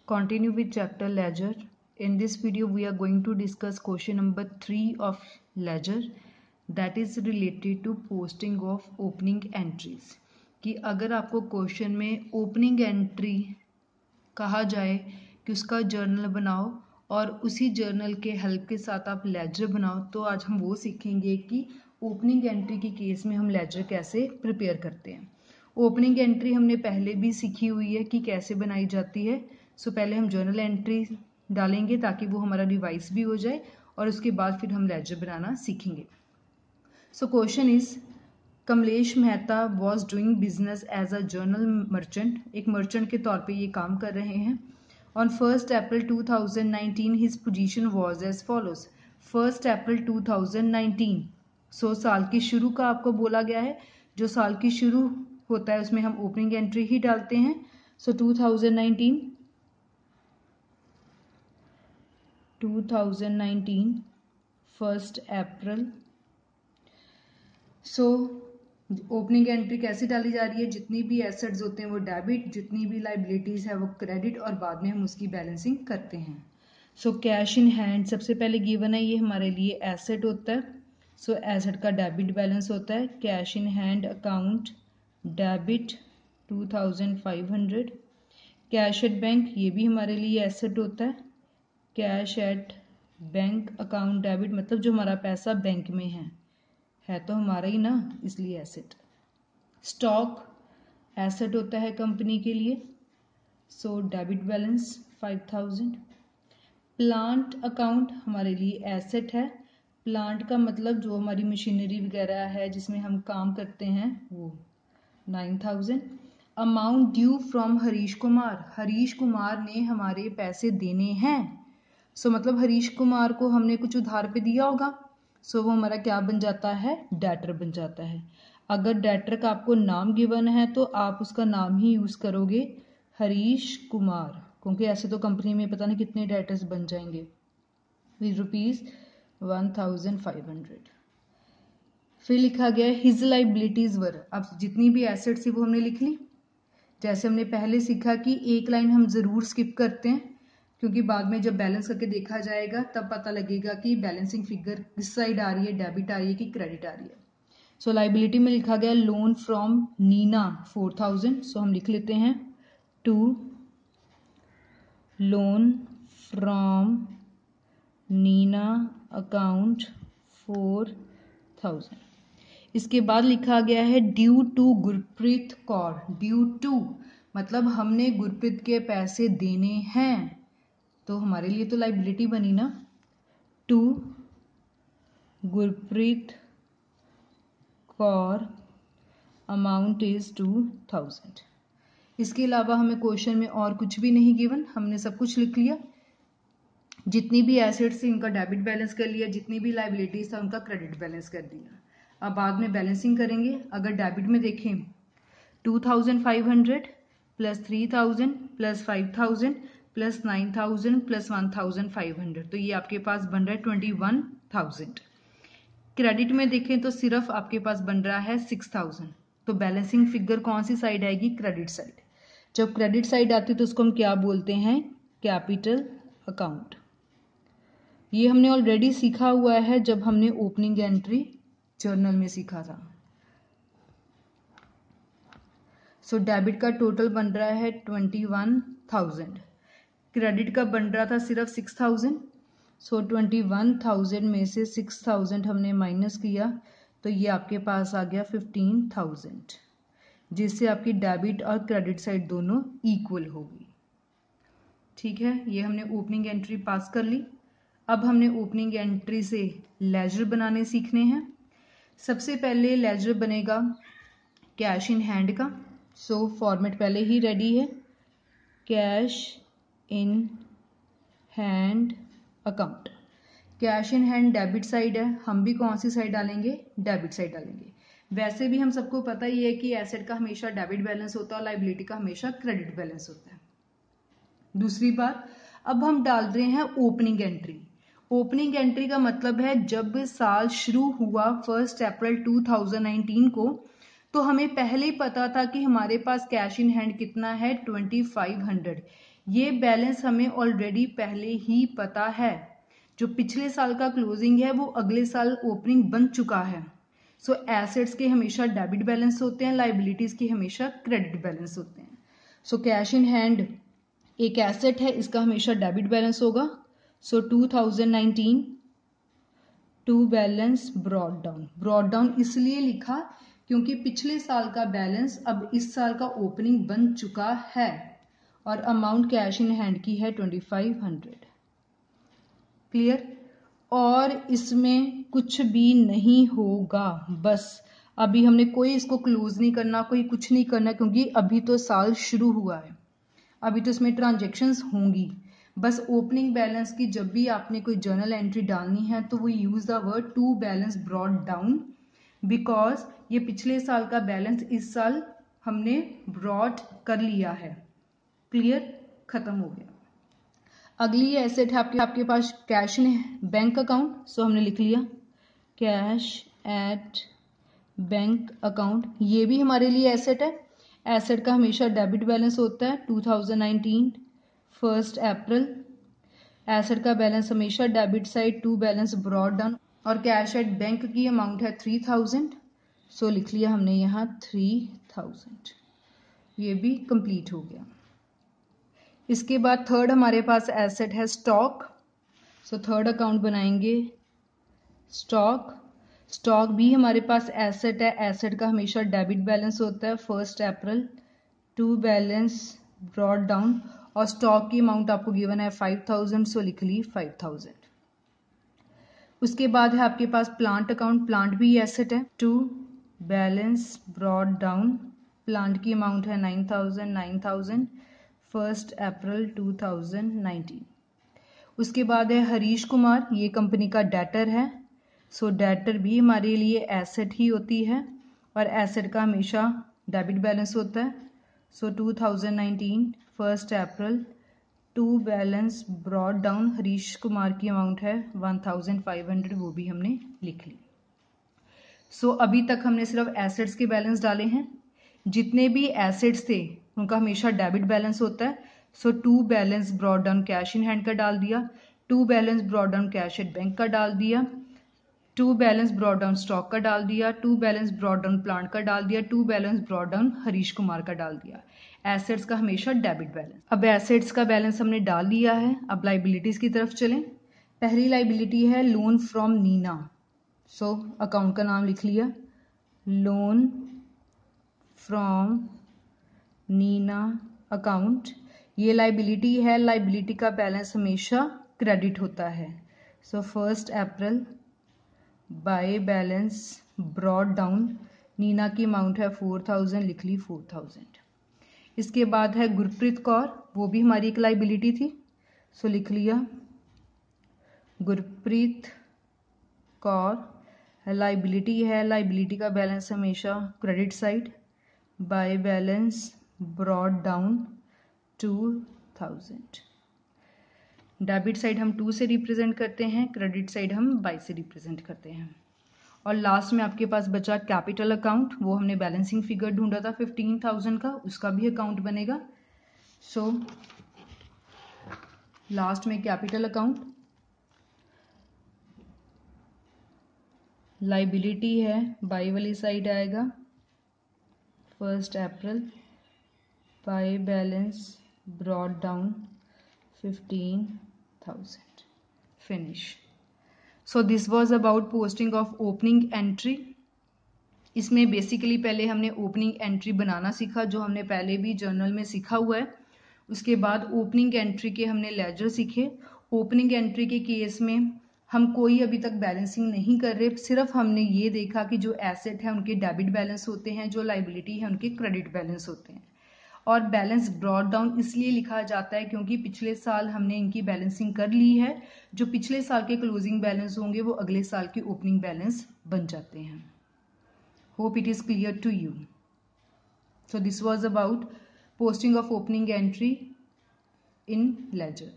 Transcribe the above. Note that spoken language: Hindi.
Continue with chapter ledger. In this video we are going to discuss question number 3 of ledger, that is related to posting of opening entries. कि अगर आपको क्वेश्चन में ओपनिंग एंट्री कहा जाए कि उसका जर्नल बनाओ और उसी जर्नल के हेल्प के साथ आप लेजर बनाओ, तो आज हम वो सीखेंगे कि ओपनिंग एंट्री के केस में हम लेजर कैसे प्रिपेयर करते हैं। ओपनिंग एंट्री हमने पहले भी सीखी हुई है कि कैसे बनाई जाती है। सो पहले हम जर्नल एंट्री डालेंगे ताकि वो हमारा रिवाइज भी हो जाए और उसके बाद फिर हम लेजर बनाना सीखेंगे। So question is, Kamlesh Mehta was doing business as a general merchant. एक मर्चेंट के तौर पे ये काम कर रहे हैं। On 1 April 2019 his position was as follows. 1 अप्रैल 2019, सो साल की शुरू का आपको बोला गया है। जो साल की शुरू होता है उसमें हम ओपनिंग एंट्री ही डालते हैं। सो 2019 1 अप्रैल। सो ओपनिंग एंट्री कैसे डाली जा रही है, जितनी भी एसेट्स होते हैं वो डेबिट, जितनी भी लाइबिलिटीज है वो क्रेडिट, और बाद में हम उसकी बैलेंसिंग करते हैं। सो कैश इन हैंड सबसे पहले गिवन है, ये हमारे लिए एसेट होता है। सो एसेट का डेबिट बैलेंस होता है। Cash in hand account debit 2500। Cash at bank, ये भी हमारे लिए एसेट होता है। Cash at bank account debit, मतलब जो हमारा पैसा बैंक में है तो हमारा ही ना, इसलिए एसेट। स्टॉक एसेट होता है कंपनी के लिए। So debit balance 5000। Plant account हमारे लिए एसेट है। प्लांट का मतलब जो हमारी मशीनरी वगैरह है जिसमें हम काम करते हैं वो 9000। Amount due from Harish Kumar, Harish Kumar ने हमारे पैसे देने हैं। सो मतलब हरीश कुमार को हमने कुछ उधार पे दिया होगा। सो वो हमारा क्या बन जाता है, डेटर बन जाता है। अगर डेटर का आपको नाम गिवन है तो आप उसका नाम ही यूज करोगे, हरीश कुमार, क्योंकि ऐसे तो कंपनी में पता नहीं कितने डेटर्स बन जाएंगे। ₹1500। फिर लिखा गया हिज लाइबिलिटीज वर। अब जितनी भी एसेट्स थी वो हमने लिख ली। जैसे हमने पहले सीखा कि एक लाइन हम जरूर स्किप करते हैं, क्योंकि बाद में जब बैलेंस करके देखा जाएगा तब पता लगेगा कि बैलेंसिंग फिगर किस साइड आ रही है, डेबिट आ रही है कि क्रेडिट आ रही है। सो लाइबिलिटी में लिखा गया लोन फ्रॉम नीना 4000। सो हम लिख लेते हैं to loan from Neena account 4000। इसके बाद लिखा गया है due to Gurpreet Kaur. Due to मतलब हमने गुरप्रीत के पैसे देने हैं, तो हमारे लिए तो लाइबिलिटी बनी ना। To Gurpreet Kaur amount is 2000। इसके अलावा हमें क्वेश्चन में और कुछ भी नहीं गिवन, हमने सब कुछ लिख लिया। जितनी भी एसेट्स थी उनका डेबिट बैलेंस कर लिया, जितनी भी लाइबिलिटीज था उनका क्रेडिट बैलेंस कर दिया। अब बाद में बैलेंसिंग करेंगे। अगर डेबिट में देखें 2500 प्लस 3000 प्लस 5000 प्लस 9000 प्लस 1500, तो ये आपके पास बन रहा है 21000। क्रेडिट में देखें तो सिर्फ आपके पास बन रहा है 6000। तो बैलेंसिंग फिगर कौन सी साइड आएगी, क्रेडिट साइड। जब क्रेडिट साइड आती है तो उसको हम क्या बोलते हैं, कैपिटल अकाउंट। ये हमने ऑलरेडी सीखा हुआ है जब हमने ओपनिंग एंट्री जर्नल में सीखा था। सो डेबिट का टोटल बन रहा है 21000। क्रेडिट का बन रहा था सिर्फ 6000। सो 21000 में से 6000 हमने माइनस किया तो ये आपके पास आ गया 15000, जिससे आपकी डेबिट और क्रेडिट साइड दोनों इक्वल होगी। ठीक है, ये हमने ओपनिंग एंट्री पास कर ली। अब हमने ओपनिंग एंट्री से लेजर बनाने सीखने हैं। सबसे पहले लेजर बनेगा कैश इन हैंड का। सो फॉर्मेट पहले ही रेडी है, cash in hand account. Cash in hand debit side है, हम भी कौन सी साइड डालेंगे, डेबिट साइड डालेंगे। वैसे भी हम सबको पता ही है कि एसेट का हमेशा डेबिट बैलेंस होता है और लाइबिलिटी का हमेशा क्रेडिट बैलेंस होता है। दूसरी बात, अब हम डाल रहे हैं ओपनिंग एंट्री। ओपनिंग एंट्री का मतलब है जब साल शुरू हुआ 1 अप्रैल 2019 को, तो हमें पहले ही पता था कि हमारे पास कैश इन हैंड कितना है 2500। ये बैलेंस हमें ऑलरेडी पहले ही पता है, जो पिछले साल का क्लोजिंग है वो अगले साल ओपनिंग बन चुका है। सो एसेट्स के हमेशा डेबिट बैलेंस होते हैं, लाइबिलिटीज के हमेशा क्रेडिट बैलेंस होते हैं। सो कैश इन हैंड एक एसेट है, इसका हमेशा डेबिट बैलेंस होगा। सो 2019 टू बैलेंस ब्रॉड डाउन इसलिए लिखा क्योंकि पिछले साल का बैलेंस अब इस साल का ओपनिंग बन चुका है और अमाउंट कैश इन हैंड की है 2500। क्लियर। और इसमें कुछ भी नहीं होगा, बस अभी हमने कोई इसको क्लोज नहीं करना, कोई कुछ नहीं करना, क्योंकि अभी तो साल शुरू हुआ है, अभी तो इसमें ट्रांजैक्शंस होंगी। बस ओपनिंग बैलेंस की जब भी आपने कोई जर्नल एंट्री डालनी है तो वो use the word to balance brought down, because ये पिछले साल का बैलेंस इस साल हमने ब्रॉड कर लिया है। क्लियर, खत्म हो गया। अगली एसेट है आपके पास कैश इन बैंक अकाउंट। सो हमने लिख लिया कैश एट बैंक अकाउंट, ये भी हमारे लिए एसेट है। एसेट का हमेशा डेबिट बैलेंस होता है 2019 1 अप्रैल। एसेट का बैलेंस हमेशा debit side, to balance brought down, और कैश एट बैंक की अमाउंट है 3000। सो लिख लिया हमने यहाँ 3000, ये भी कंप्लीट हो गया। इसके बाद थर्ड हमारे पास एसेट है स्टॉक। सो थर्ड अकाउंट बनाएंगे स्टॉक भी हमारे पास एसेट है। एसेट का हमेशा डेबिट बैलेंस होता है 1 April, to balance brought down, और स्टॉक की अमाउंट आपको गिवन है 5000। सो लिख ली 5000। उसके बाद है आपके पास प्लांट अकाउंट। प्लांट भी एसेट है, to balance brought down, plant की अमाउंट है 9000 1 अप्रैल 2019। उसके बाद है हरीश कुमार, ये कंपनी का डेटर है। सो डेटर भी हमारे लिए एसेट ही होती है और एसेट का हमेशा डेबिट बैलेंस होता है। So 2019 1 April, to balance brought down, Harish Kumar की अमाउंट है 1500, वो भी हमने लिख ली। सो अभी तक हमने सिर्फ एसेट्स के बैलेंस डाले हैं। जितने भी एसेट्स थे उनका हमेशा डेबिट बैलेंस होता है। So to balance brought down cash in hand का डाल दिया, to balance brought down cash at bank का डाल दिया, to balance brought down stock का डाल दिया, to balance brought down plant का डाल दिया, to balance brought down Harish Kumar का डाल दिया। एसेट्स का हमेशा डेबिट बैलेंस। अब एसेट्स का बैलेंस हमने डाल लिया है, अब लाइबिलिटीज की तरफ चलें। पहली लाइबिलिटी है loan from Nina. So account का नाम लिख लिया लोन फ्रॉम नीना अकाउंट। ये लाइबिलिटी है, लाइबिलिटी का बैलेंस हमेशा क्रेडिट होता है। So 1 April by balance brought down, Nina की अमाउंट है 4000, लिख ली 4000। इसके बाद है गुरप्रीत कौर, वो भी हमारी एक लाइबिलिटी थी। सो लिख लिया गुरप्रीत कौर लाइबिलिटी है, लाइबिलिटी का बैलेंस हमेशा credit side, bye balance brought down 2000। Debit side हम 2 से रिप्रेजेंट करते हैं, क्रेडिट साइड हम बाय से रिप्रेजेंट करते हैं। और लास्ट में आपके पास बचा कैपिटल अकाउंट, वो हमने बैलेंसिंग फिगर ढूंढा था 15000 का, उसका भी अकाउंट बनेगा। सो लास्ट में कैपिटल अकाउंट, लाइबिलिटी है बाय वाली साइड आएगा 1 April, by balance brought down 15,000, finish. So this was about posting of opening entry. इसमें बेसिकली पहले हमने ओपनिंग एंट्री बनाना सीखा, जो हमने पहले भी जर्नल में सीखा हुआ है। उसके बाद ओपनिंग एंट्री के हमने लेजर सीखे। ओपनिंग एंट्री के केस में हम कोई अभी तक बैलेंसिंग नहीं कर रहे, सिर्फ हमने ये देखा कि जो एसेट है उनके डेबिट बैलेंस होते हैं, जो लाइबिलिटी है उनके क्रेडिट बैलेंस होते हैं। और बैलेंस ब्रॉड डाउन इसलिए लिखा जाता है क्योंकि पिछले साल हमने इनकी बैलेंसिंग कर ली है, जो पिछले साल के क्लोजिंग बैलेंस होंगे वो अगले साल के ओपनिंग बैलेंस बन जाते हैं। Hope it is clear to you. So this was about posting of opening entry in ledger.